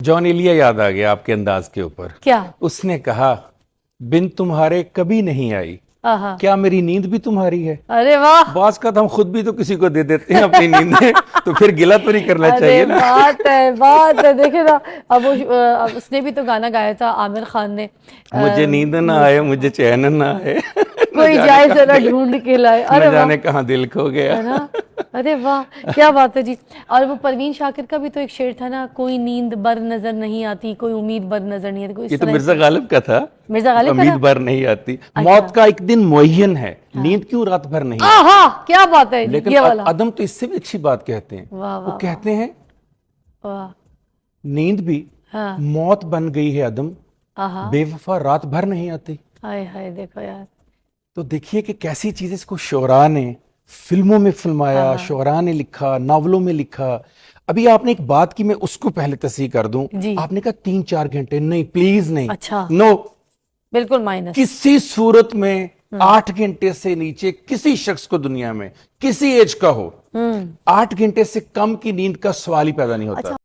John Elia याद आ गया आपके अंदाज के ऊपर। क्या? उसने कहा बिन तुम्हारे कभी नहीं आई, आहा। क्या मेरी नींद भी तुम्हारी है? अरे वाह, बास का तो हम खुद भी तो किसी को दे देते हैं अपनी नींदें, तो फिर गिला तो नहीं करना अरे चाहिए ना। बात है देखे ना। अब उसने भी तो गाना गाया था आमिर खान ने, मुझे नींद ना आए, मुझे चैन ना आए, कोई जाए जरा ढूंढ के लाए। अरे न वाह, जाने कहाँ दिल खो गया। है ना। अरे वाह, क्या बात है जी। और वो परवीन शाकिर का भी तो एक शेर था ना, कोई नींद बर नजर नहीं आती, कोई उम्मीद बर नजर नहीं आती, कोई इस ये तो तरह मिर्जा गालिब का था। मिर्जा गालिब का उम्मीद था? भर नहीं आती, मौत का एक दिन मुअय्यन है, नींद क्यों रात भर नहीं आती? आहा, क्या बात है लेकिन ये वाला। अदम तो इससे भी अच्छी बात कहते हैं। वाह वो वाह कहते हैं वाह। नींद भी हाँ। मौत बन गई है अदम, आहा, बेवफा रात भर नहीं आती। हाय हाय, देखो यार। तो देखिए कि कैसी चीज इसको शोरा ने फिल्मों में फिल्माया, शोरा ने लिखा, नावलों में लिखा। अभी आपने एक बात की, मैं उसको पहले तस्हीह कर दूं। जी। आपने कहा 3-4 घंटे, नहीं प्लीज नहीं। अच्छा। नो, बिल्कुल माइनस। किसी सूरत में 8 घंटे से नीचे किसी शख्स को दुनिया में किसी एज का हो 8 घंटे से कम की नींद का सवाल ही पैदा नहीं होता।